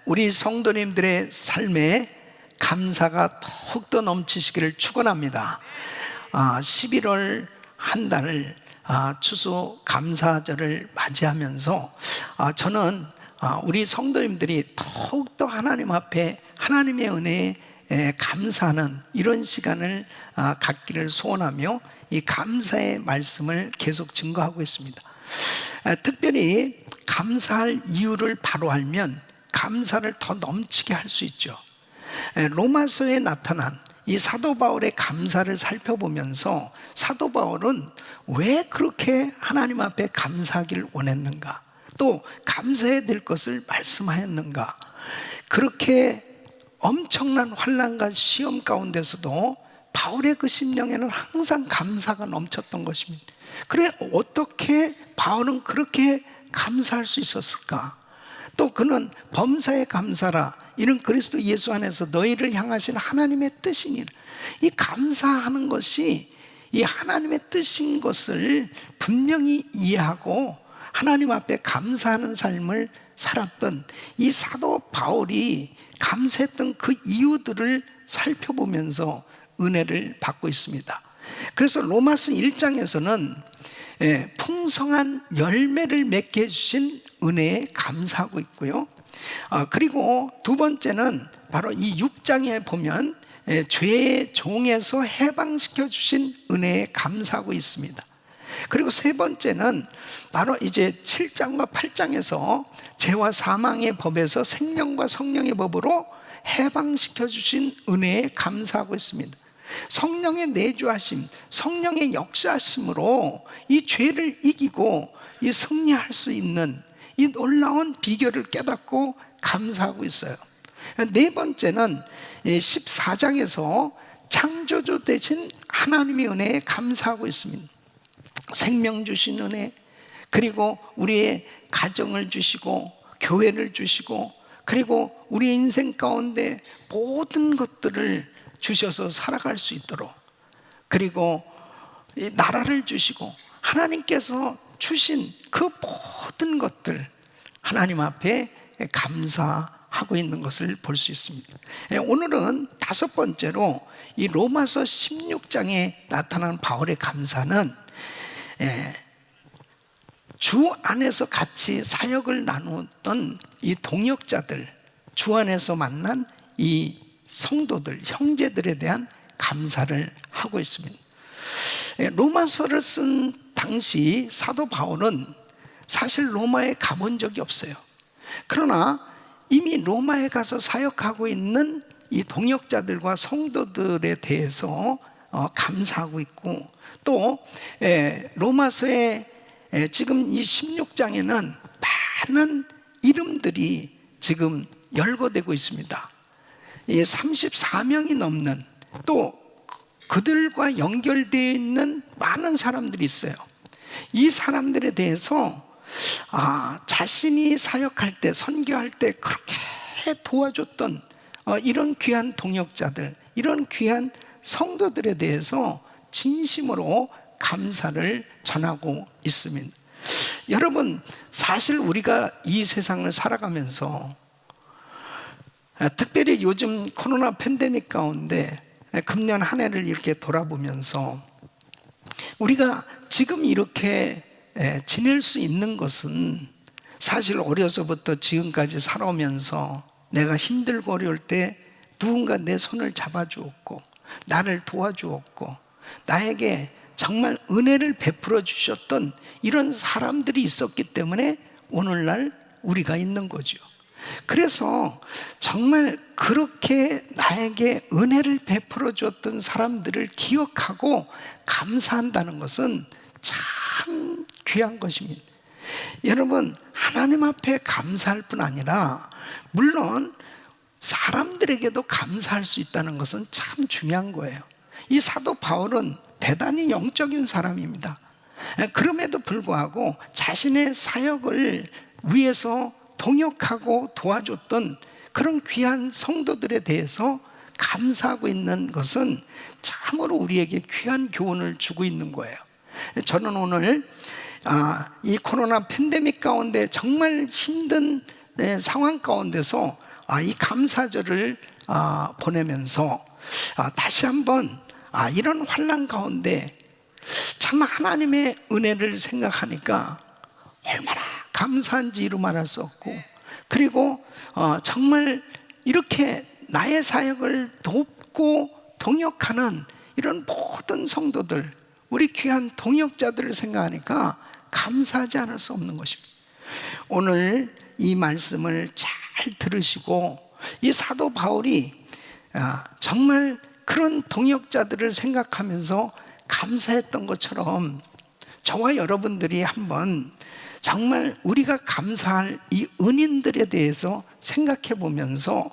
우리 성도님들의 삶에 감사가 더욱더 넘치시기를 축원합니다. 11월 한 달을 추수 감사절을 맞이하면서 저는 우리 성도님들이 더욱더 하나님 앞에 하나님의 은혜에 감사하는 이런 시간을 갖기를 소원하며 이 감사의 말씀을 계속 증거하고 있습니다. 특별히 감사할 이유를 바로 알면 감사를 더 넘치게 할 수 있죠. 로마서에 나타난 이 사도 바울의 감사를 살펴보면서 사도 바울은 왜 그렇게 하나님 앞에 감사하기를 원했는가, 또 감사해야 될 것을 말씀하였는가. 그렇게 엄청난 환난과 시험 가운데서도 바울의 그 심령에는 항상 감사가 넘쳤던 것입니다. 그래, 어떻게 바울은 그렇게 감사할 수 있었을까? 또 그는 범사에 감사라, 이는 그리스도 예수 안에서 너희를 향하신 하나님의 뜻이니라. 이 감사하는 것이 이 하나님의 뜻인 것을 분명히 이해하고 하나님 앞에 감사하는 삶을 살았던 이 사도 바울이 감사했던 그 이유들을 살펴보면서 은혜를 받고 있습니다. 그래서 로마서 1장에서는 풍성한 열매를 맺게 해주신 은혜에 감사하고 있고요. 그리고 두 번째는 바로 이 6장에 보면 죄의 종에서 해방시켜 주신 은혜에 감사하고 있습니다. 그리고 세 번째는 바로 이제 7장과 8장에서 죄와 사망의 법에서 생명과 성령의 법으로 해방시켜 주신 은혜에 감사하고 있습니다. 성령의 내주하심, 성령의 역사하심으로 이 죄를 이기고 이 승리할 수 있는 이 놀라운 비결을 깨닫고 감사하고 있어요. 네 번째는 14장에서 창조주 되신 하나님의 은혜에 감사하고 있습니다. 생명 주신 은혜, 그리고 우리의 가정을 주시고 교회를 주시고, 그리고 우리의 인생 가운데 모든 것들을 주셔서 살아갈 수 있도록, 그리고 이 나라를 주시고 하나님께서 주신 그 모든 것들 하나님 앞에 감사하고 있는 것을 볼 수 있습니다. 오늘은 다섯 번째로 이 로마서 16장에 나타나는 바울의 감사는 주 안에서 같이 사역을 나누었던 이 동역자들, 주 안에서 만난 이 성도들, 형제들에 대한 감사를 하고 있습니다. 로마서를 쓴 당시 사도 바울은 사실 로마에 가본 적이 없어요. 그러나 이미 로마에 가서 사역하고 있는 이 동역자들과 성도들에 대해서 감사하고 있고, 또 로마서에 지금 이 16장에는 많은 이름들이 지금 열거되고 있습니다. 34명이 넘는, 또 그들과 연결되어 있는 많은 사람들이 있어요. 이 사람들에 대해서 자신이 사역할 때, 선교할 때 그렇게 도와줬던 이런 귀한 동역자들, 이런 귀한 성도들에 대해서 진심으로 감사를 전하고 있습니다. 여러분, 사실 우리가 이 세상을 살아가면서 특별히 요즘 코로나 팬데믹 가운데 금년 한 해를 이렇게 돌아보면서 우리가 지금 이렇게 지낼 수 있는 것은 사실 어려서부터 지금까지 살아오면서 내가 힘들고 어려울 때 누군가 내 손을 잡아주었고 나를 도와주었고 나에게 정말 은혜를 베풀어 주셨던 이런 사람들이 있었기 때문에 오늘날 우리가 있는 거죠. 그래서 정말 그렇게 나에게 은혜를 베풀어 주었던 사람들을 기억하고 감사한다는 것은 참 귀한 것입니다. 여러분, 하나님 앞에 감사할 뿐 아니라 물론 사람들에게도 감사할 수 있다는 것은 참 중요한 거예요. 이 사도 바울은 대단히 영적인 사람입니다. 그럼에도 불구하고 자신의 사역을 위해서 동역하고 도와줬던 그런 귀한 성도들에 대해서 감사하고 있는 것은 참으로 우리에게 귀한 교훈을 주고 있는 거예요. 저는 오늘 이 코로나 팬데믹 가운데 정말 힘든 상황 가운데서 이 감사절을 보내면서 다시 한번 이런 환난 가운데 참 하나님의 은혜를 생각하니까 얼마나 감사한지 이루 말할 수 없고, 그리고 정말 이렇게 나의 사역을 돕고 동역하는 이런 모든 성도들, 우리 귀한 동역자들을 생각하니까 감사하지 않을 수 없는 것입니다. 오늘 이 말씀을 잘 들으시고, 이 사도 바울이 정말 그런 동역자들을 생각하면서 감사했던 것처럼 저와 여러분들이 한번 정말 우리가 감사할 이 은인들에 대해서 생각해 보면서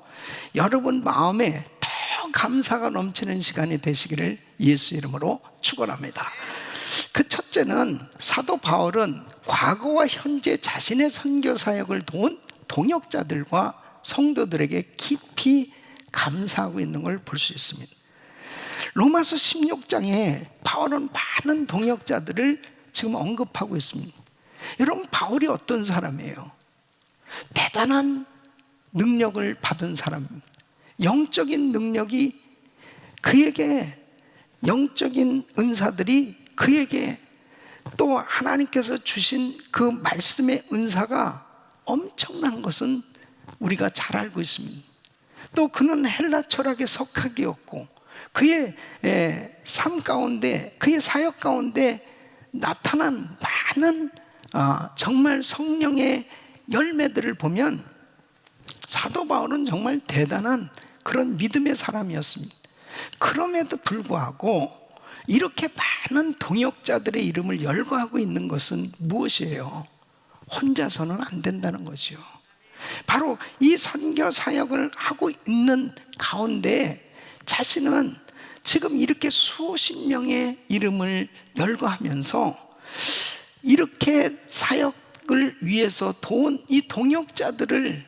여러분 마음에 더 감사가 넘치는 시간이 되시기를 예수 이름으로 축원합니다. 그 첫째는, 사도 바울은 과거와 현재 자신의 선교 사역을 도운 동역자들과 성도들에게 깊이 감사하고 있는 걸 볼 수 있습니다. 로마서 16장에 바울은 많은 동역자들을 지금 언급하고 있습니다. 여러분, 바울이 어떤 사람이에요? 대단한 능력을 받은 사람입니다. 영적인 능력이 그에게, 영적인 은사들이 그에게, 또 하나님께서 주신 그 말씀의 은사가 엄청난 것은 우리가 잘 알고 있습니다. 또 그는 헬라 철학의 석학이었고, 그의 삶 가운데, 그의 사역 가운데 나타난 많은 정말 성령의 열매들을 보면 사도 바울은 정말 대단한 그런 믿음의 사람이었습니다. 그럼에도 불구하고 이렇게 많은 동역자들의 이름을 열거하고 있는 것은 무엇이에요? 혼자서는 안 된다는 거죠. 바로 이 선교 사역을 하고 있는 가운데 자신은 지금 이렇게 수십 명의 이름을 열거하면서 이렇게 사역을 위해서 도운 이 동역자들을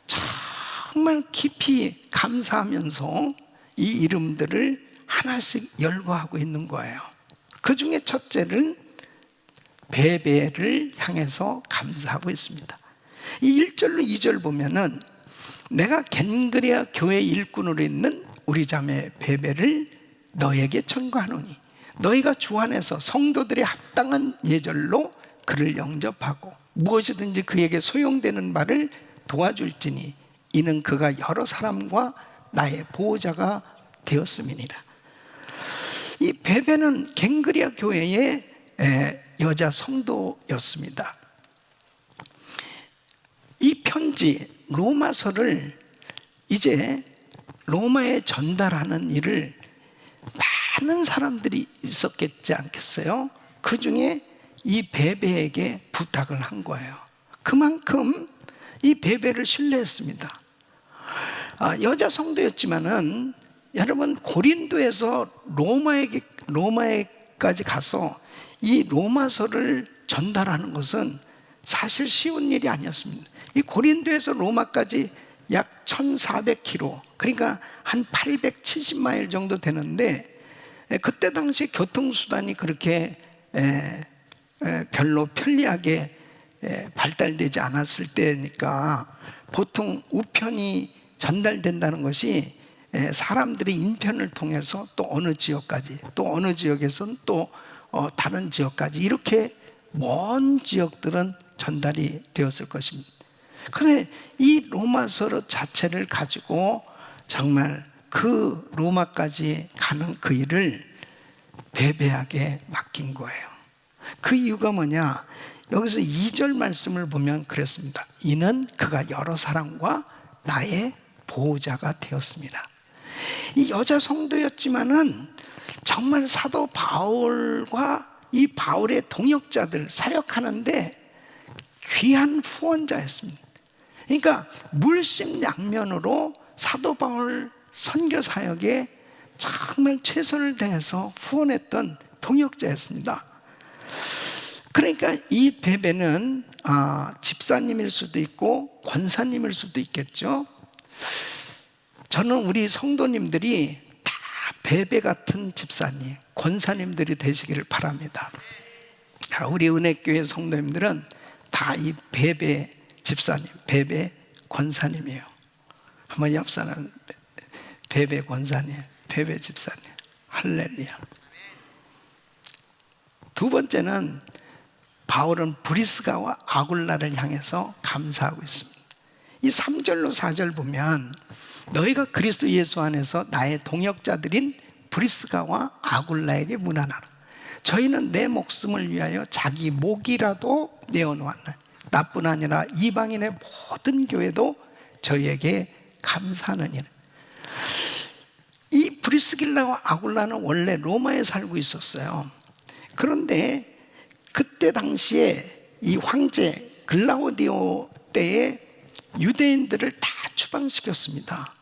정말 깊이 감사하면서 이 이름들을 하나씩 열거하고 있는 거예요. 그 중에 첫째는 베베를 향해서 감사하고 있습니다. 이 1절로 2절 보면은, 내가 겐그레아 교회 일꾼으로 있는 우리 자매 베베를 너에게 청구하노니 너희가 주 안에서 성도들의 합당한 예절로 그를 영접하고 무엇이든지 그에게 소용되는 바를 도와줄지니 이는 그가 여러 사람과 나의 보호자가 되었음이니라. 이 베베는 겐그레아 교회의 여자 성도였습니다. 이 편지 로마서를 이제 로마에 전달하는 일을 많은 사람들이 있었겠지 않겠어요? 그 중에 이 베베에게 부탁을 한 거예요. 그만큼 이 베베를 신뢰했습니다. 여자 성도였지만은 여러분, 고린도에서 로마에까지 가서 이 로마서를 전달하는 것은 사실 쉬운 일이 아니었습니다. 이 고린도에서 로마까지 약 1400km, 그러니까 한 870마일 정도 되는데, 그때 당시 교통수단이 그렇게 별로 편리하게 발달되지 않았을 때니까 보통 우편이 전달된다는 것이 사람들의 인편을 통해서 또 어느 지역까지, 또 어느 지역에서는 또 다른 지역까지, 이렇게 먼 지역들은 전달이 되었을 것입니다. 그런데 이 로마서 자체를 가지고 정말 그 로마까지 가는 그 일을 베베에게 맡긴 거예요. 그 이유가 뭐냐? 여기서 2절 말씀을 보면 그랬습니다. 이는 그가 여러 사람과 나의 보호자가 되었습니다. 이 여자 성도였지만은 정말 사도 바울과 이 바울의 동역자들 사역하는데 귀한 후원자였습니다. 그러니까 물심양면으로 사도 바울 선교 사역에 정말 최선을 다해서 후원했던 동역자였습니다. 그러니까 이 베베는 집사님일 수도 있고 권사님일 수도 있겠죠. 저는 우리 성도님들이 다 베베 같은 집사님, 권사님들이 되시기를 바랍니다. 우리 은혜교회 성도님들은 다 이 베베 집사님, 베베 권사님이에요. 한번 옆 사람, 베베 권사님, 베베 집사님. 할렐루야. 두 번째는 바울은 브리스가와 아굴라를 향해서 감사하고 있습니다. 이 3절로 4절 보면 너희가 그리스도 예수 안에서 나의 동역자들인 브리스가와 아굴라에게 문안하라. 저희는 내 목숨을 위하여 자기 목이라도 내어놓았나니 나뿐 아니라 이방인의 모든 교회도 저희에게 감사하느니라. 이 브리스길라와 아굴라는 원래 로마에 살고 있었어요. 그런데 그때 당시에 이 황제 글라우디오 때에 유대인들을 다 추방시켰습니다.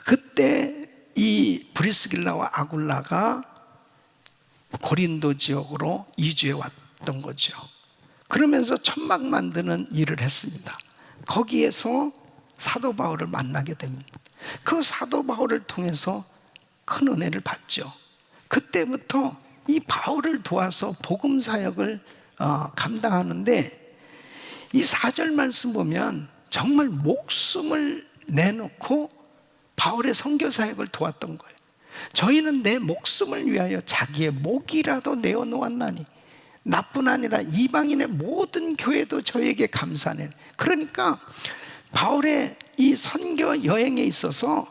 그때 이 브리스길라와 아굴라가 고린도 지역으로 이주해 왔던 거죠. 그러면서 천막 만드는 일을 했습니다. 거기에서 사도 바울을 만나게 됩니다. 그 사도 바울을 통해서 큰 은혜를 받죠. 그때부터 이 바울을 도와서 복음 사역을 감당하는데 이 4절 말씀 보면 정말 목숨을 내놓고 바울의 선교 사역을 도왔던 거예요. 저희는 내 목숨을 위하여 자기의 목이라도 내어놓았나니 나뿐 아니라 이방인의 모든 교회도 저에게 감사하네. 그러니까 바울의 이 선교 여행에 있어서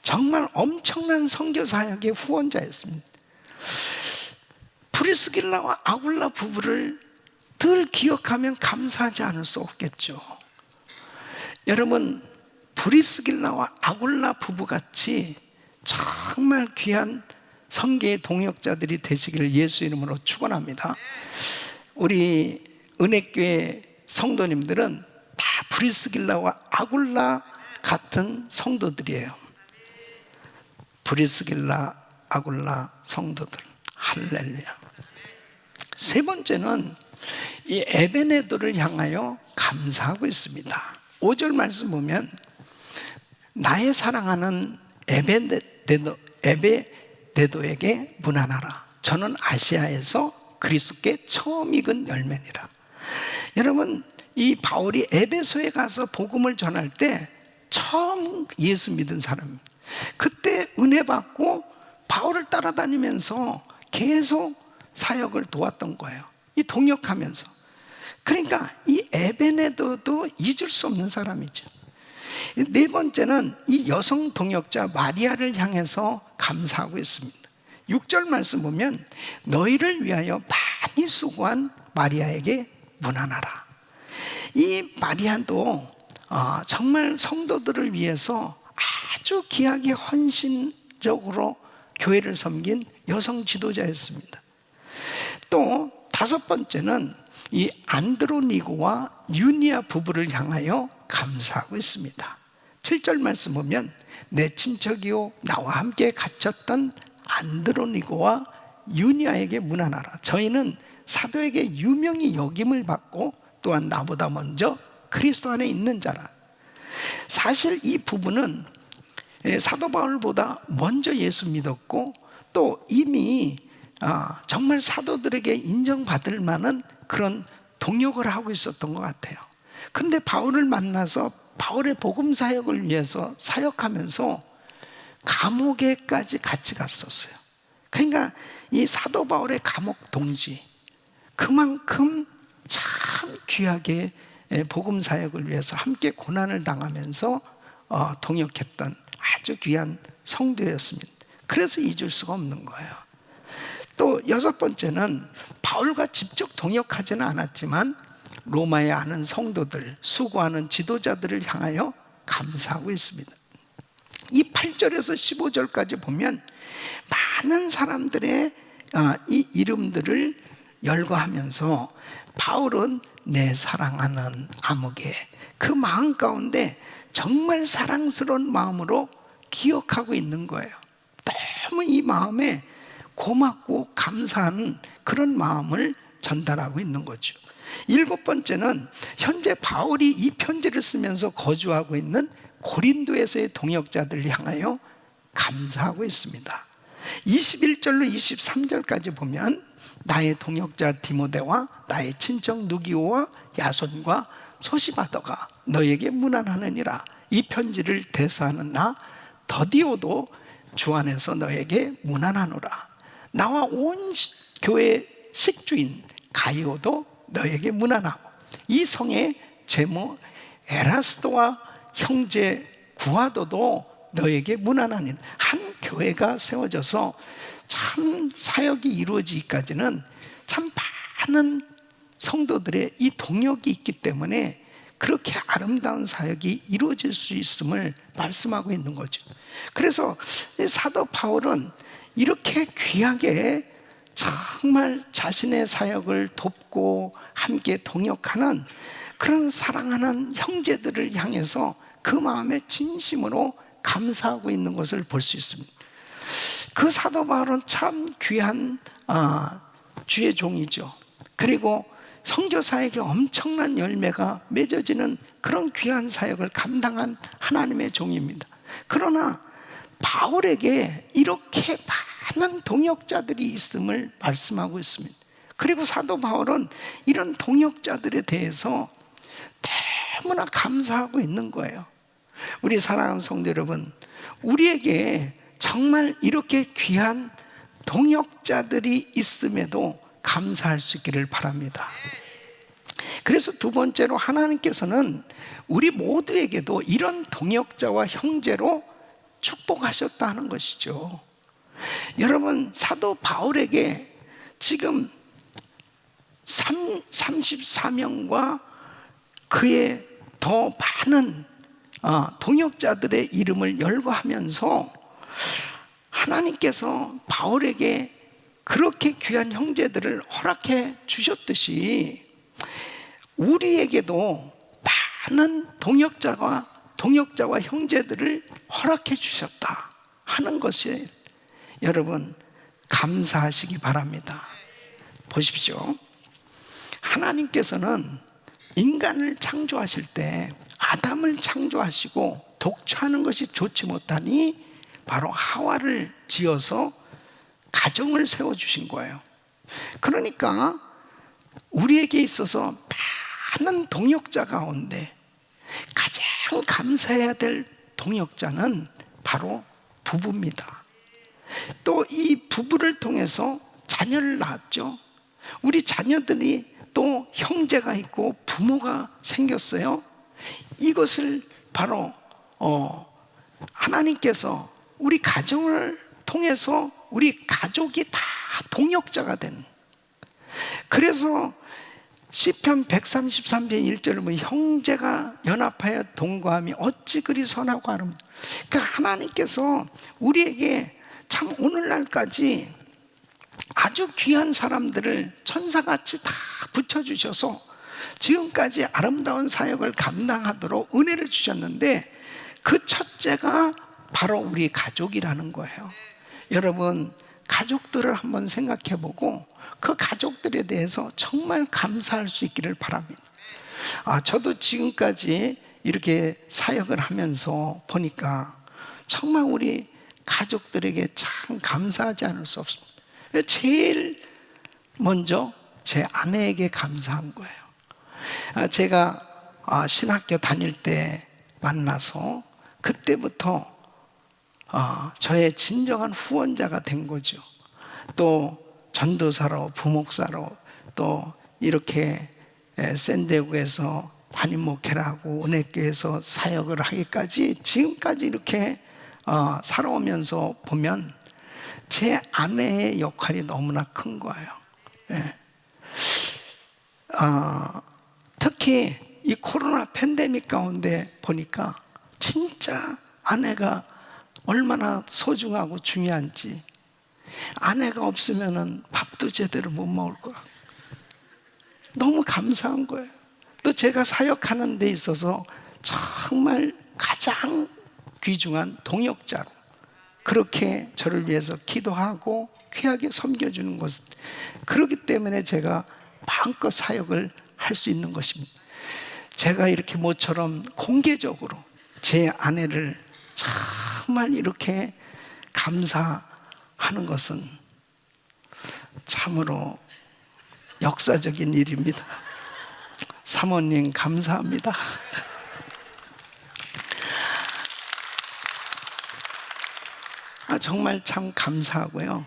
정말 엄청난 선교 사역의 후원자였습니다. 브리스길라와 아굴라 부부를 늘 기억하면 감사하지 않을 수 없겠죠. 여러분, 브리스길라와 아굴라 부부같이 정말 귀한 선교의 동역자들이 되시기를 예수 이름으로 축원합니다. 우리 은혜교회 성도님들은 다 브리스길라와 아굴라 같은 성도들이에요. 브리스길라, 아굴라 성도들. 할렐루야. 세 번째는 이 에베네도를 향하여 감사하고 있습니다. 5절 말씀 보면 나의 사랑하는 에베네도에게 문안하라. 저는 아시아에서 그리스도께 처음 익은 열매니라. 여러분, 이 바울이 에베소에 가서 복음을 전할 때 처음 예수 믿은 사람입니다. 그때 은혜 받고 바울을 따라다니면서 계속 사역을 도왔던 거예요. 이 동역하면서. 그러니까 이 에베네도도 잊을 수 없는 사람이죠. 네 번째는 이 여성 동역자 마리아를 향해서 감사하고 있습니다. 6절 말씀 보면 너희를 위하여 많이 수고한 마리아에게 문안하라. 이 마리아도 정말 성도들을 위해서 아주 귀하게 헌신적으로 교회를 섬긴 여성 지도자였습니다. 또 다섯 번째는 이 안드로니고와 유니아 부부를 향하여 감사하고 있습니다. 7절 말씀 보면 내 친척이요 나와 함께 갇혔던 안드로니고와 유니아에게 문안하라. 저희는 사도에게 유명히 여김을 받고 또한 나보다 먼저 그리스도 안에 있는 자라. 사실 이 부부는 사도 바울보다 먼저 예수 믿었고 또 이미 정말 사도들에게 인정받을 만한 그런 동역을 하고 있었던 것 같아요. 근데 바울을 만나서 바울의 복음 사역을 위해서 사역하면서 감옥에까지 같이 갔었어요. 그러니까 이 사도 바울의 감옥 동지, 그만큼 참 귀하게 복음 사역을 위해서 함께 고난을 당하면서 동역했던 아주 귀한 성도였습니다. 그래서 잊을 수가 없는 거예요. 또 여섯 번째는 바울과 직접 동역하지는 않았지만 로마에 아는 성도들, 수고하는 지도자들을 향하여 감사하고 있습니다. 이 8절에서 15절까지 보면 많은 사람들의 이 이름들을 열거하면서 바울은 내 사랑하는 아무개, 그 마음 가운데 정말 사랑스러운 마음으로 기억하고 있는 거예요. 너무 이 마음에 고맙고 감사하는 그런 마음을 전달하고 있는 거죠. 일곱 번째는 현재 바울이 이 편지를 쓰면서 거주하고 있는 고린도에서의 동역자들을 향하여 감사하고 있습니다. 21절로 23절까지 보면 나의 동역자 디모데와 나의 친척 누기오와 야손과 소시바더가 너에게 문안하느니라. 이 편지를 대사하는 나 더디오도 주 안에서 너에게 문안하노라. 나와 온 교회 식주인 가이오도 너에게 문안하고 이 성의 제모 에라스도와 형제 구하도도 너에게 문안하니. 한 교회가 세워져서 참 사역이 이루어지기까지는 참 많은 성도들의 이 동역이 있기 때문에 그렇게 아름다운 사역이 이루어질 수 있음을 말씀하고 있는 거죠. 그래서 사도 바울은 이렇게 귀하게 정말 자신의 사역을 돕고 함께 동역하는 그런 사랑하는 형제들을 향해서 그 마음에 진심으로 감사하고 있는 것을 볼 수 있습니다. 그 사도 바울은 참 귀한 주의 종이죠. 그리고 선교사에게 엄청난 열매가 맺어지는 그런 귀한 사역을 감당한 하나님의 종입니다. 그러나 바울에게 이렇게 많은 동역자들이 있음을 말씀하고 있습니다. 그리고 사도 바울은 이런 동역자들에 대해서 너무나 감사하고 있는 거예요. 우리 사랑하는 성도 여러분, 우리에게 정말 이렇게 귀한 동역자들이 있음에도 감사할 수 있기를 바랍니다. 그래서 두 번째로 하나님께서는 우리 모두에게도 이런 동역자와 형제로 축복하셨다는 것이죠. 여러분, 사도 바울에게 지금 34명과 그의 더 많은 동역자들의 이름을 열거하면서 하나님께서 바울에게 그렇게 귀한 형제들을 허락해 주셨듯이 우리에게도 많은 동역자와 형제들을 허락해 주셨다 하는 것이 여러분 감사하시기 바랍니다. 보십시오. 하나님께서는 인간을 창조하실 때 아담을 창조하시고 독처하는 것이 좋지 못하니 바로 하와를 지어서 가정을 세워주신 거예요. 그러니까 우리에게 있어서 많은 동역자 가운데 가장 감사해야 될 동역자는 바로 부부입니다. 또 이 부부를 통해서 자녀를 낳았죠. 우리 자녀들이 또 형제가 있고 부모가 생겼어요. 이것을 바로 하나님께서 우리 가정을 통해서 우리 가족이 다 동역자가 된. 그래서 시편 133편 1절을 보면 형제가 연합하여 동거함이 어찌 그리 선하고 아름다워. 그러니까 하나님께서 우리에게 참 오늘날까지 아주 귀한 사람들을 천사같이 다 붙여주셔서 지금까지 아름다운 사역을 감당하도록 은혜를 주셨는데 그 첫째가 바로 우리 가족이라는 거예요. 여러분, 가족들을 한번 생각해보고 그 가족들에 대해서 정말 감사할 수 있기를 바랍니다. 저도 지금까지 이렇게 사역을 하면서 보니까 정말 우리 가족들에게 참 감사하지 않을 수 없습니다. 제일 먼저 제 아내에게 감사한 거예요. 제가 신학교 다닐 때 만나서 그때부터 저의 진정한 후원자가 된 거죠. 또 전도사로, 부목사로, 또 이렇게 샌디에고에서 담임 목회를 하고 은혜교회에서 사역을 하기까지 지금까지 이렇게 살아오면서 보면 제 아내의 역할이 너무나 큰 거예요. 특히 이 코로나 팬데믹 가운데 보니까 진짜 아내가 얼마나 소중하고 중요한지. 아내가 없으면 밥도 제대로 못 먹을 거야. 너무 감사한 거예요. 또 제가 사역하는 데 있어서 정말 가장 귀중한 동역자로 그렇게 저를 위해서 기도하고 귀하게 섬겨주는 것. 그렇기 때문에 제가 마음껏 사역을 할 수 있는 것입니다. 제가 이렇게 모처럼 공개적으로 제 아내를 정말 이렇게 감사하는 것은 참으로 역사적인 일입니다. 사모님 감사합니다. 정말 참 감사하고요.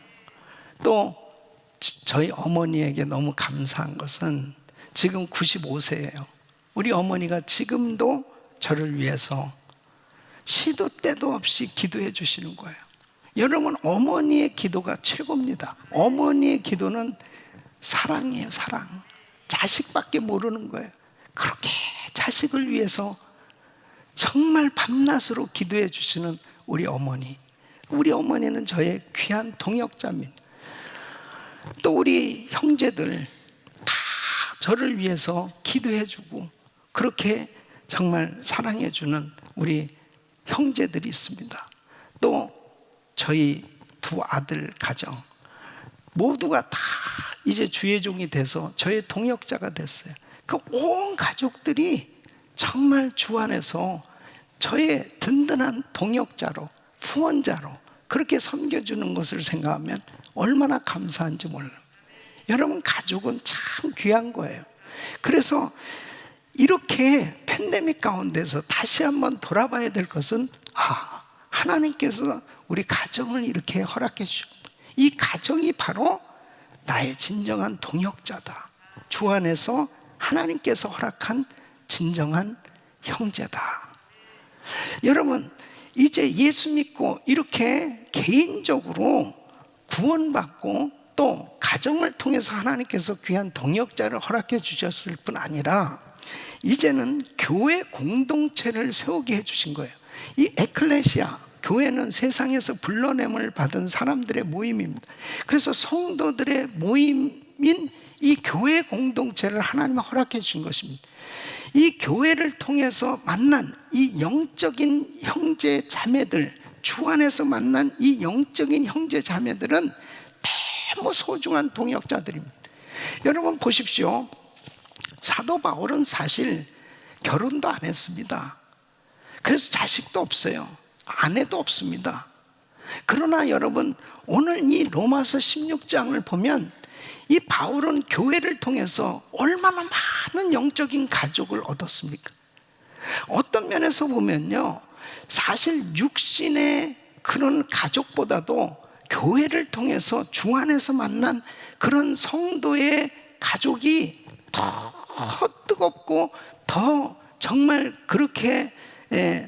또 저희 어머니에게 너무 감사한 것은 지금 95세예요. 우리 어머니가 지금도 저를 위해서 시도 때도 없이 기도해 주시는 거예요. 여러분, 어머니의 기도가 최고입니다. 어머니의 기도는 사랑이에요, 사랑. 자식밖에 모르는 거예요. 그렇게 자식을 위해서 정말 밤낮으로 기도해 주시는 우리 어머니. 우리 어머니는 저의 귀한 동역자입니다. 또 우리 형제들 다 저를 위해서 기도해 주고 그렇게 정말 사랑해 주는 우리 형제들이 있습니다. 또 저희 두 아들 가정 모두가 다 이제 주의 종이 돼서 저의 동역자가 됐어요. 그 온 가족들이 정말 주 안에서 저의 든든한 동역자로, 후원자로 그렇게 섬겨주는 것을 생각하면 얼마나 감사한지 몰라요. 여러분, 가족은 참 귀한 거예요. 그래서 이렇게 팬데믹 가운데서 다시 한번 돌아봐야 될 것은 하나님께서 우리 가정을 이렇게 허락해 주셨고 이 가정이 바로 나의 진정한 동역자다. 주 안에서 하나님께서 허락한 진정한 형제다. 여러분, 이제 예수 믿고 이렇게 개인적으로 구원받고 또 가정을 통해서 하나님께서 귀한 동역자를 허락해 주셨을 뿐 아니라 이제는 교회 공동체를 세우게 해주신 거예요. 이 에클레시아, 교회는 세상에서 불러냄을 받은 사람들의 모임입니다. 그래서 성도들의 모임인 이 교회 공동체를 하나님이 허락해 주신 것입니다. 이 교회를 통해서 만난 이 영적인 형제 자매들, 주 안에서 만난 이 영적인 형제 자매들은 너무 소중한 동역자들입니다. 여러분 보십시오. 사도 바울은 사실 결혼도 안 했습니다. 그래서 자식도 없어요. 아내도 없습니다. 그러나 여러분, 오늘 이 로마서 16장을 보면 이 바울은 교회를 통해서 얼마나 많은 영적인 가족을 얻었습니까? 어떤 면에서 보면요, 사실 육신의 그런 가족보다도 교회를 통해서 주 안에서 만난 그런 성도의 가족이 더 뜨겁고 더 정말 그렇게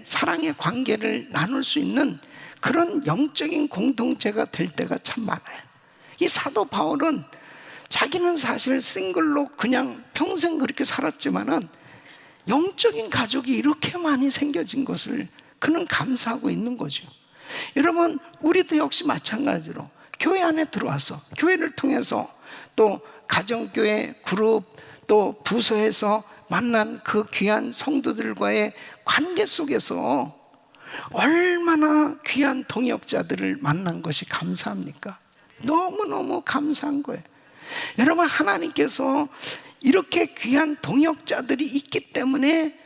사랑의 관계를 나눌 수 있는 그런 영적인 공동체가 될 때가 참 많아요. 이 사도 바울은 자기는 사실 싱글로 그냥 평생 그렇게 살았지만은 영적인 가족이 이렇게 많이 생겨진 것을 그는 감사하고 있는 거죠. 여러분, 우리도 역시 마찬가지로 교회 안에 들어와서 교회를 통해서 또 가정교회 그룹 또 부서에서 만난 그 귀한 성도들과의 관계 속에서 얼마나 귀한 동역자들을 만난 것이 감사합니까? 너무너무 감사한 거예요. 여러분, 하나님께서 이렇게 귀한 동역자들이 있기 때문에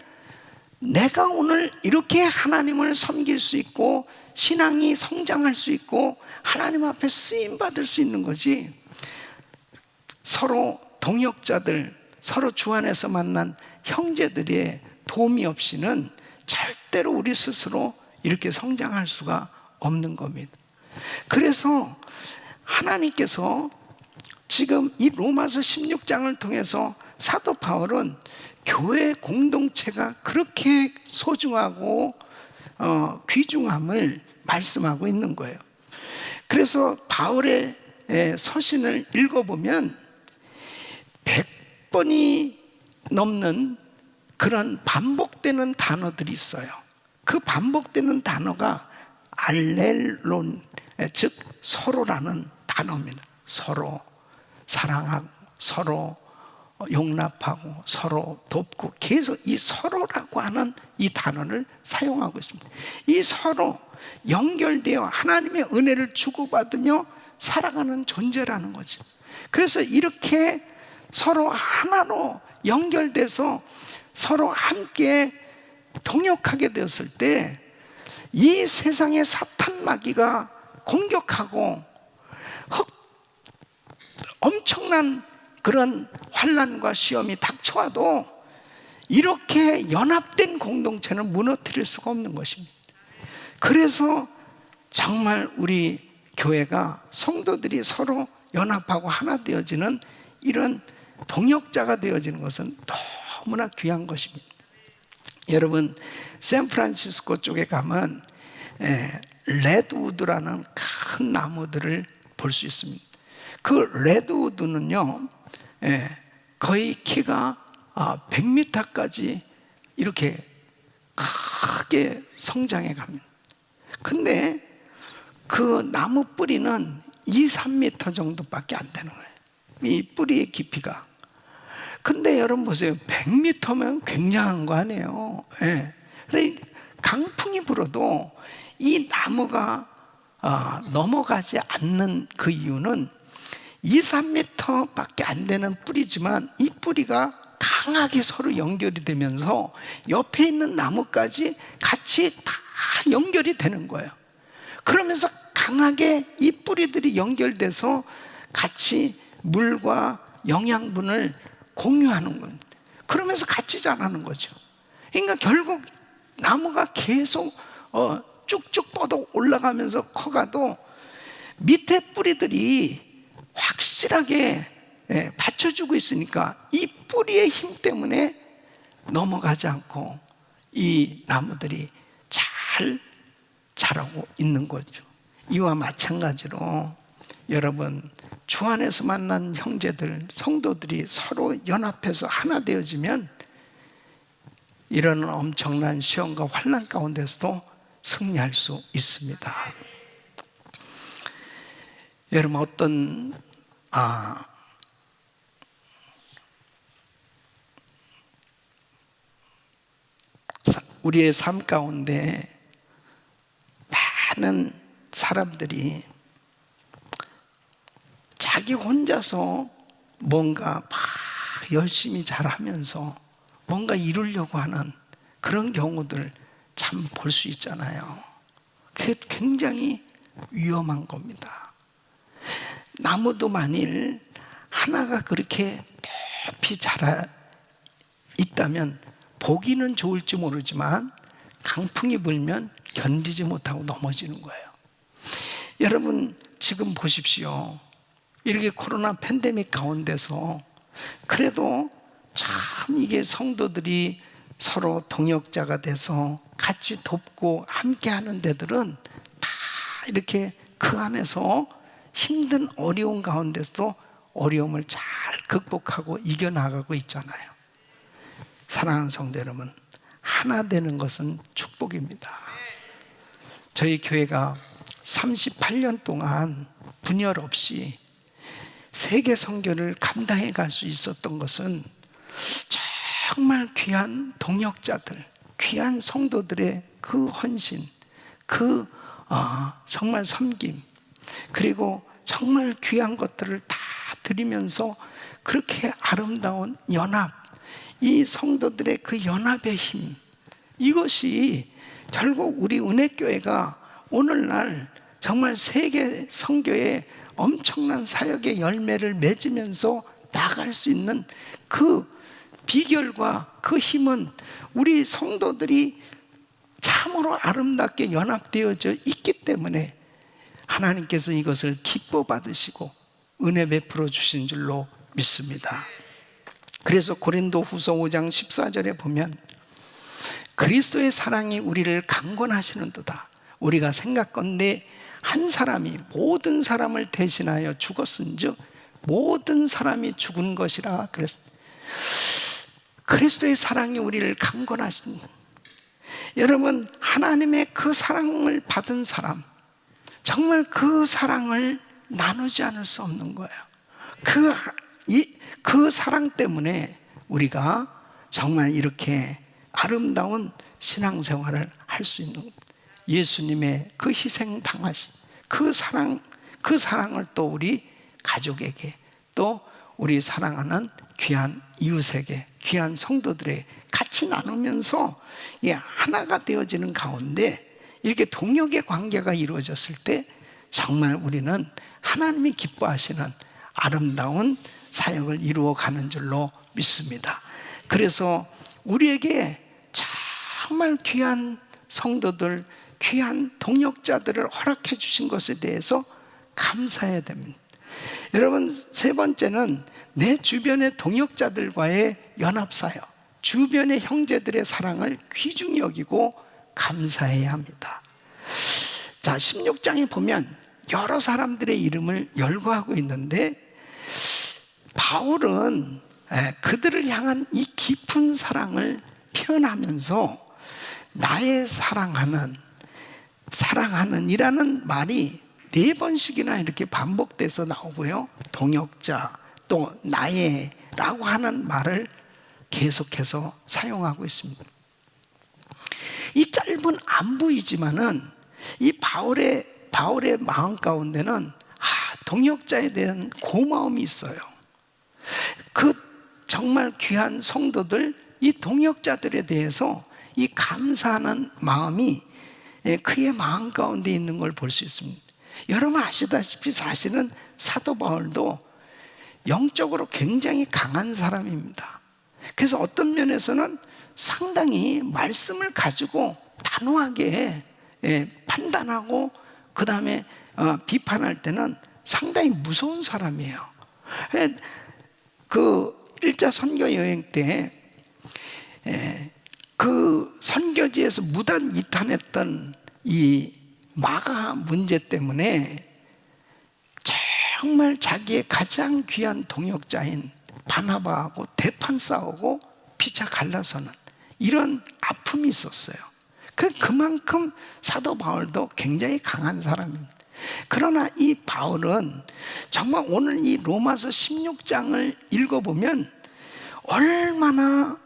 내가 오늘 이렇게 하나님을 섬길 수 있고 신앙이 성장할 수 있고 하나님 앞에 쓰임받을 수 있는 거지, 서로 동역자들, 서로 주 안에서 만난 형제들의 도움이 없이는 절대로 우리 스스로 이렇게 성장할 수가 없는 겁니다. 그래서 하나님께서 지금 이 로마서 16장을 통해서 사도 바울은 교회 공동체가 그렇게 소중하고 귀중함을 말씀하고 있는 거예요. 그래서 바울의 서신을 읽어보면 100번이 넘는 그런 반복되는 단어들이 있어요. 그 반복되는 단어가 알렐론, 즉 서로라는 단어입니다. 서로 사랑하고 서로 용납하고 서로 돕고 계속 이 서로라고 하는 이 단어를 사용하고 있습니다. 이 서로 연결되어 하나님의 은혜를 주고받으며 살아가는 존재라는 거죠. 그래서 이렇게 서로 하나로 연결돼서 서로 함께 동역하게 되었을 때 이 세상의 사탄 마귀가 공격하고 엄청난 그런 환난과 시험이 닥쳐와도 이렇게 연합된 공동체는 무너뜨릴 수가 없는 것입니다. 그래서 정말 우리 교회가 성도들이 서로 연합하고 하나 되어지는 이런 동역자가 되어지는 것은 너무나 귀한 것입니다. 여러분, 샌프란시스코 쪽에 가면 레드우드라는 큰 나무들을 볼 수 있습니다. 그 레드우드는요, 거의 키가 100m까지 이렇게 크게 성장해 갑니다. 근데 그 나무 뿌리는 2, 3m 정도밖에 안 되는 거예요, 이 뿌리의 깊이가. 근데 여러분 보세요, 100m면 굉장한 거 아니에요. 강풍이 불어도 이 나무가 넘어가지 않는 그 이유는 2, 3m밖에 안 되는 뿌리지만 이 뿌리가 강하게 서로 연결이 되면서 옆에 있는 나무까지 같이 다 연결이 되는 거예요. 그러면서 강하게 이 뿌리들이 연결돼서 같이 물과 영양분을 공유하는 거예요. 그러면서 같이 자라는 거죠. 그러니까 결국 나무가 계속 쭉쭉 뻗어 올라가면서 커가도 밑에 뿌리들이 확실하게 받쳐주고 있으니까 이 뿌리의 힘 때문에 넘어가지 않고 이 나무들이 잘 자라고 있는 거죠. 이와 마찬가지로 여러분, 주 안에서 만난 형제들, 성도들이 서로 연합해서 하나 되어지면 이런 엄청난 시험과 환난 가운데서도 승리할 수 있습니다. 여러분, 어떤 우리의 삶 가운데 많은 사람들이 자기 혼자서 뭔가 막 열심히 잘하면서 뭔가 이루려고 하는 그런 경우들 참 볼 수 있잖아요. 그게 굉장히 위험한 겁니다. 나무도 만일 하나가 그렇게 높이 자라 있다면 보기는 좋을지 모르지만 강풍이 불면 견디지 못하고 넘어지는 거예요. 여러분, 지금 보십시오. 이렇게 코로나 팬데믹 가운데서 그래도 참 이게 성도들이 서로 동역자가 돼서 같이 돕고 함께 하는 데들은 다 이렇게 그 안에서 힘든 어려운 가운데서도 어려움을 잘 극복하고 이겨나가고 있잖아요. 사랑하는 성도 여러분, 하나 되는 것은 축복입니다. 저희 교회가 38년 동안 분열 없이 세계 선교를 감당해 갈 수 있었던 것은 정말 귀한 동역자들, 귀한 성도들의 그 헌신, 그 정말 섬김, 그리고 정말 귀한 것들을 다 드리면서 그렇게 아름다운 연합, 이 성도들의 그 연합의 힘, 이것이 결국 우리 은혜교회가 오늘날 정말 세계 선교의 엄청난 사역의 열매를 맺으면서 나갈 수 있는 그 비결과 그 힘은 우리 성도들이 참으로 아름답게 연합되어져 있기 때문에 하나님께서 이것을 기뻐 받으시고 은혜 베풀어 주신 줄로 믿습니다. 그래서 고린도 후서 5장 14절에 보면 그리스도의 사랑이 우리를 강권하시는도다. 우리가 생각건대 한 사람이 모든 사람을 대신하여 죽었은즉 모든 사람이 죽은 것이라 그랬습니다. 그리스도의 사랑이 우리를 강권하신, 여러분, 하나님의 그 사랑을 받은 사람, 정말 그 사랑을 나누지 않을 수 없는 거예요. 그 사랑 때문에 우리가 정말 이렇게 아름다운 신앙생활을 할 수 있는 겁니다. 예수님의 그 희생 당하신 그 사랑을 또 우리 가족에게, 또 우리 사랑하는 귀한 이웃에게, 귀한 성도들에게 같이 나누면서 하나가 되어지는 가운데 이렇게 동역의 관계가 이루어졌을 때 정말 우리는 하나님이 기뻐하시는 아름다운 사역을 이루어가는 줄로 믿습니다. 그래서 우리에게 정말 귀한 성도들, 귀한 동역자들을 허락해 주신 것에 대해서 감사해야 됩니다. 여러분, 세 번째는 내 주변의 동역자들과의 연합사역, 주변의 형제들의 사랑을 귀중히 여기고 감사해야 합니다. 자, 16장에 보면 여러 사람들의 이름을 열거하고 있는데, 바울은 그들을 향한 이 깊은 사랑을 표현하면서 나의 사랑하는 이라는 말이 4번씩이나 이렇게 반복돼서 나오고요, 동역자, 또 나의 라고 하는 말을 계속해서 사용하고 있습니다. 이 짧은 안부이지만은 이 바울의 마음 가운데는 동역자에 대한 고마움이 있어요. 그 정말 귀한 성도들, 이 동역자들에 대해서 이 감사하는 마음이 그의 마음 가운데 있는 걸 볼 수 있습니다. 여러분 아시다시피 사실은 사도 바울도 영적으로 굉장히 강한 사람입니다. 그래서 어떤 면에서는 상당히 말씀을 가지고 단호하게 판단하고 그 다음에 비판할 때는 상당히 무서운 사람이에요. 그 1차 선교 여행 때 그 선교지에서 무단 이탈했던 이 마가 문제 때문에 정말 자기의 가장 귀한 동역자인 바나바하고 대판 싸우고 피차 갈라서는 이런 아픔이 있었어요. 그만큼 사도 바울도 굉장히 강한 사람입니다. 그러나 이 바울은 정말 오늘 이 로마서 16장을 읽어보면 얼마나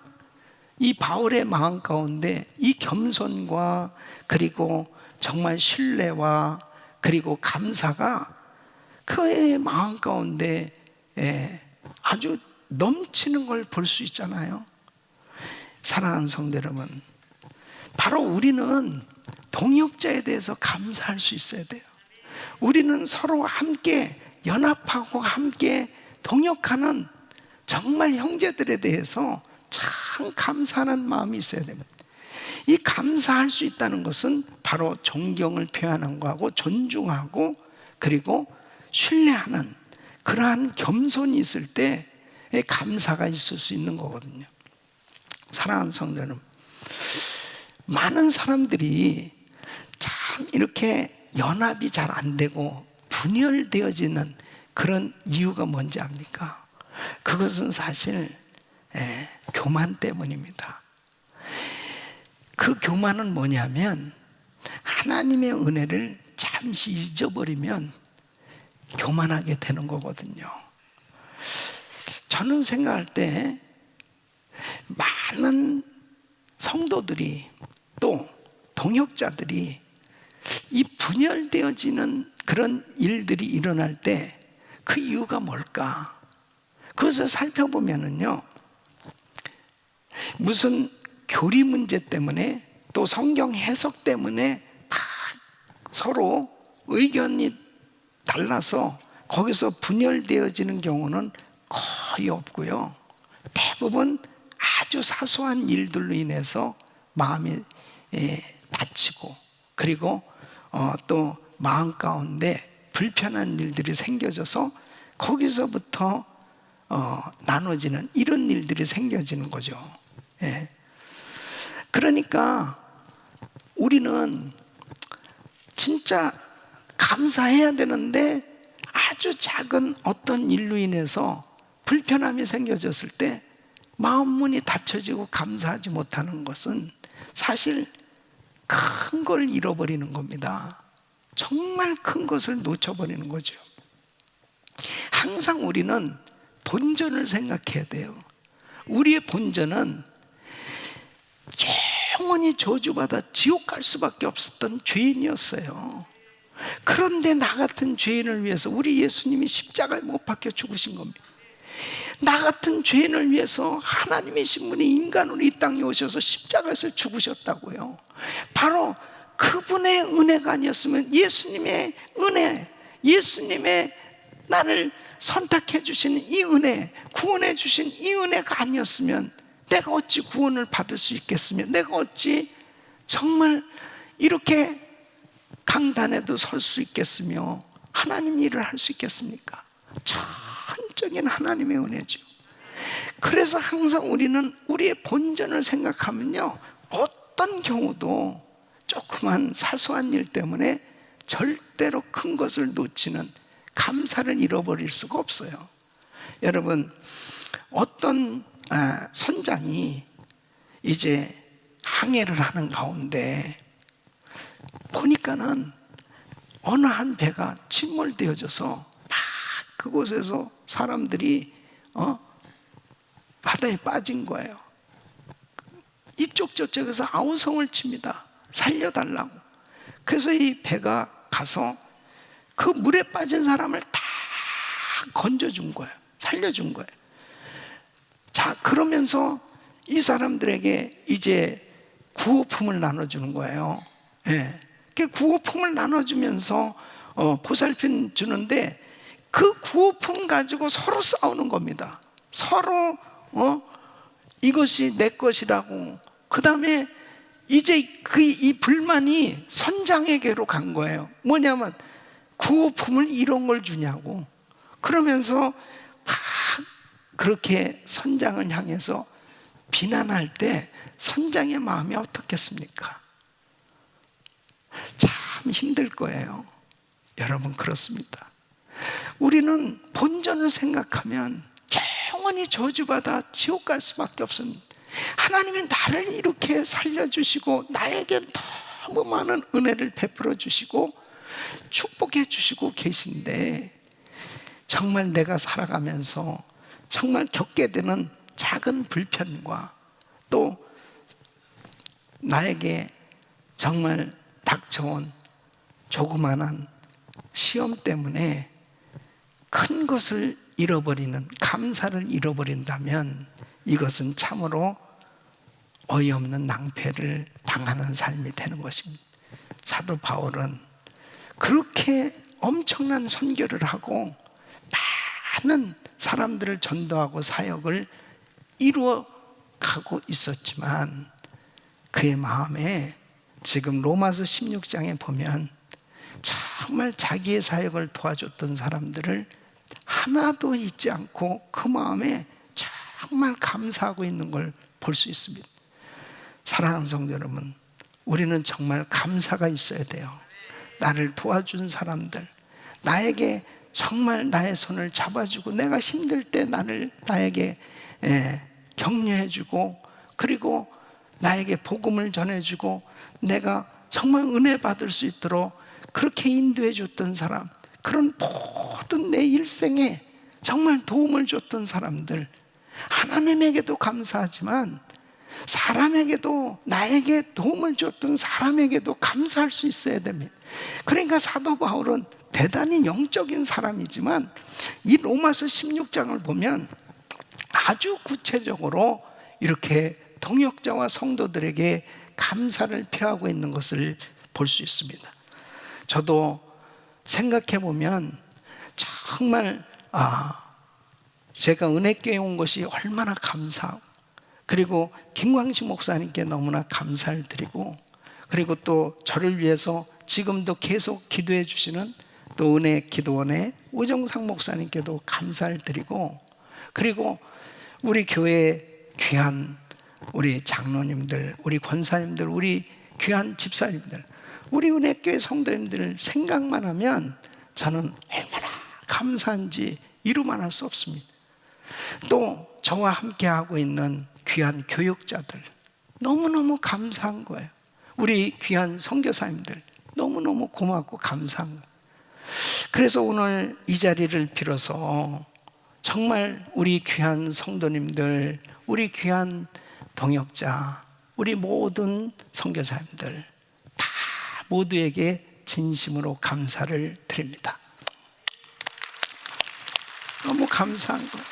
이 바울의 마음 가운데 이 겸손과 그리고 정말 신뢰와 그리고 감사가 그의 마음 가운데 아주 넘치는 걸 볼 수 있잖아요. 사랑하는 성도 여러분, 바로 우리는 동역자에 대해서 감사할 수 있어야 돼요. 우리는 서로 함께 연합하고 함께 동역하는 정말 형제들에 대해서 참 감사하는 마음이 있어야 됩니다. 이 감사할 수 있다는 것은 바로 존경을 표현하는 거하고 존중하고 그리고 신뢰하는 그러한 겸손이 있을 때 감사가 있을 수 있는 거거든요. 사랑하는 성도 여러분, 많은 사람들이 참 이렇게 연합이 잘 안 되고 분열되어지는 그런 이유가 뭔지 압니까? 그것은 사실 교만 때문입니다. 그 교만은 뭐냐면 하나님의 은혜를 잠시 잊어버리면 교만하게 되는 거거든요. 저는 생각할 때 많은 성도들이 또 동역자들이 이 분열되어지는 그런 일들이 일어날 때 그 이유가 뭘까? 그것을 살펴보면은요, 무슨 교리 문제 때문에 또 성경 해석 때문에 막 서로 의견이 달라서 거기서 분열되어지는 경우는 거의 없고요, 대부분 아주 사소한 일들로 인해서 마음이 다치고 그리고 또 마음 가운데 불편한 일들이 생겨져서 거기서부터 나눠지는 이런 일들이 생겨지는 거죠. 그러니까 우리는 진짜 감사해야 되는데 아주 작은 어떤 일로 인해서 불편함이 생겨졌을 때 마음 문이 닫혀지고 감사하지 못하는 것은 사실 큰 걸 잃어버리는 겁니다. 정말 큰 것을 놓쳐버리는 거죠. 항상 우리는 본전을 생각해야 돼요. 우리의 본전은 영원히 저주받아 지옥 갈 수밖에 없었던 죄인이었어요. 그런데 나 같은 죄인을 위해서 우리 예수님이 십자가에 못 박혀 죽으신 겁니다. 나 같은 죄인을 위해서 하나님이신 분이 인간으로 이 땅에 오셔서 십자가에서 죽으셨다고요. 바로 그분의 은혜가 아니었으면, 예수님의 은혜, 예수님의 나를 선택해 주신 이 은혜, 구원해 주신 이 은혜가 아니었으면 내가 어찌 구원을 받을 수 있겠으며, 내가 어찌 정말 이렇게 강단에도 설 수 있겠으며 하나님 일을 할 수 있겠습니까? 전적인 하나님의 은혜죠. 그래서 항상 우리는 우리의 본전을 생각하면요, 어떤 경우도 조그만 사소한 일 때문에 절대로 큰 것을 놓치는 감사를 잃어버릴 수가 없어요. 여러분, 어떤 선장이 이제 항해를 하는 가운데 보니까는 어느 한 배가 침몰되어져서 막 그곳에서 사람들이 바다에 빠진 거예요. 이쪽 저쪽에서 아우성을 칩니다. 살려달라고. 그래서 이 배가 가서 그 물에 빠진 사람을 다 건져준 거예요. 살려준 거예요. 자, 그러면서 이 사람들에게 이제 구호품을 나눠주는 거예요. 예. 그 구호품을 나눠주면서 보살핌 주는데, 그 구호품 가지고 서로 싸우는 겁니다. 서로 이것이 내 것이라고. 그 다음에 이제 이 불만이 선장에게로 간 거예요. 뭐냐면 구호품을 이런 걸 주냐고. 그러면서 막 그렇게 선장을 향해서 비난할 때 선장의 마음이 어떻겠습니까? 참 힘들 거예요. 여러분, 그렇습니다. 우리는 본전을 생각하면 영원히 저주받아 지옥 갈 수밖에 없습니다. 하나님이 나를 이렇게 살려주시고 나에게 너무 많은 은혜를 베풀어 주시고 축복해 주시고 계신데, 정말 내가 살아가면서 정말 겪게 되는 작은 불편과 또 나에게 정말 닥쳐온 조그마한 시험 때문에 큰 것을 잃어버리는, 감사를 잃어버린다면 이것은 참으로 어이없는 낭패를 당하는 삶이 되는 것입니다. 사도 바울은 그렇게 엄청난 선교를 하고 많은 사람들을 전도하고 사역을 이루어 가고 있었지만, 그의 마음에 지금 로마서 16장에 보면 정말 자기의 사역을 도와줬던 사람들을 하나도 잊지 않고 그 마음에 정말 감사하고 있는 걸 볼 수 있습니다. 사랑하는 성도 여러분, 우리는 정말 감사가 있어야 돼요. 나를 도와준 사람들, 나에게 정말 나의 손을 잡아주고 내가 힘들 때 나에게 격려해주고, 그리고 나에게 복음을 전해주고 내가 정말 은혜 받을 수 있도록 그렇게 인도해 줬던 사람, 그런 모든 내 일생에 정말 도움을 줬던 사람들, 하나님에게도 감사하지만 사람에게도, 나에게 도움을 줬던 사람에게도 감사할 수 있어야 됩니다. 그러니까 사도 바울은 대단히 영적인 사람이지만 이 로마서 16장을 보면 아주 구체적으로 이렇게 동역자와 성도들에게 감사를 표하고 있는 것을 볼 수 있습니다. 저도 생각해 보면 정말 제가 은혜교회 온 것이 얼마나 감사하고, 그리고 김광식 목사님께 너무나 감사를 드리고, 그리고 또 저를 위해서 지금도 계속 기도해 주시는 또 은혜 기도원의 오정상 목사님께도 감사를 드리고, 그리고 우리 교회 귀한 우리 장로님들, 우리 권사님들, 우리 귀한 집사님들, 우리 은혜교회 성도님들 생각만 하면 저는 얼마나 감사한지 이루만할 수 없습니다. 또 저와 함께 하고 있는 귀한 교육자들, 너무너무 감사한 거예요. 우리 귀한 선교사님들 너무너무 고맙고 감사한 거예요. 그래서 오늘 이 자리를 빌어서 정말 우리 귀한 성도님들, 우리 귀한 동역자, 우리 모든 선교사님들 다 모두에게 진심으로 감사를 드립니다. 너무 감사한 거예요.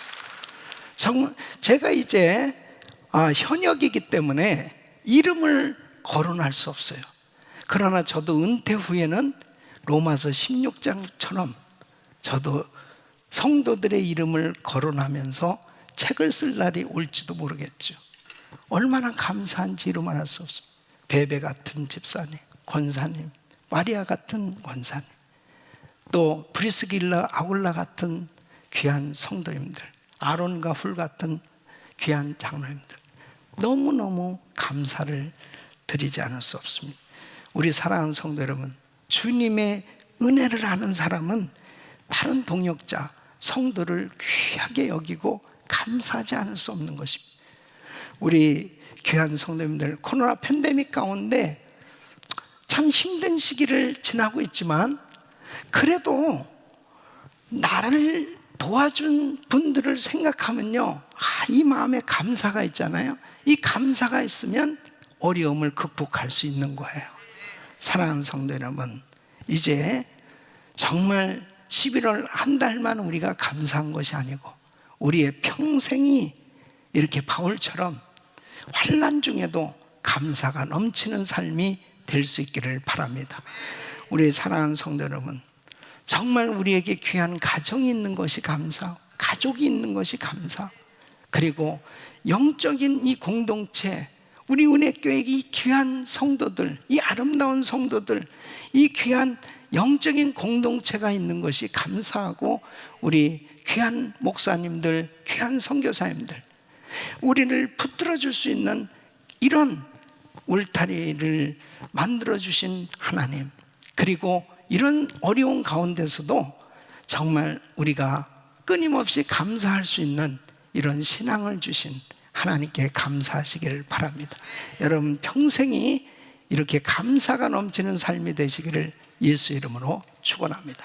정말 제가 이제 현역이기 때문에 이름을 거론할 수 없어요. 그러나 저도 은퇴 후에는 로마서 16장처럼 저도 성도들의 이름을 거론하면서 책을 쓸 날이 올지도 모르겠죠. 얼마나 감사한지 이루 말할 수 없습니다. 베베 같은 집사님, 권사님, 마리아 같은 권사님, 또 브리스길라, 아굴라 같은 귀한 성도님들, 아론과 훌 같은 귀한 장로님들, 너무너무 감사를 드리지 않을 수 없습니다. 우리 사랑하는 성도 여러분, 주님의 은혜를 아는 사람은 다른 동역자, 성도를 귀하게 여기고 감사하지 않을 수 없는 것입니다. 우리 귀한 성도님들, 코로나 팬데믹 가운데 참 힘든 시기를 지나고 있지만 그래도 나를 도와준 분들을 생각하면요, 이 마음에 감사가 있잖아요. 이 감사가 있으면 어려움을 극복할 수 있는 거예요. 사랑하는 성도 여러분, 이제 정말 11월 한 달만 우리가 감사한 것이 아니고 우리의 평생이 이렇게 바울처럼 환난 중에도 감사가 넘치는 삶이 될 수 있기를 바랍니다. 우리 사랑하는 성도 여러분, 정말 우리에게 귀한 가정이 있는 것이 감사, 가족이 있는 것이 감사, 그리고 영적인 이 공동체, 우리 은혜교회 이 귀한 성도들, 이 아름다운 성도들, 이 귀한 영적인 공동체가 있는 것이 감사하고, 우리 귀한 목사님들, 귀한 선교사님들, 우리를 붙들어 줄 수 있는 이런 울타리를 만들어 주신 하나님, 그리고 이런 어려운 가운데서도 정말 우리가 끊임없이 감사할 수 있는 이런 신앙을 주신 하나님께 감사하시길 바랍니다. 여러분 평생이 이렇게 감사가 넘치는 삶이 되시기를 예수 이름으로 축원합니다.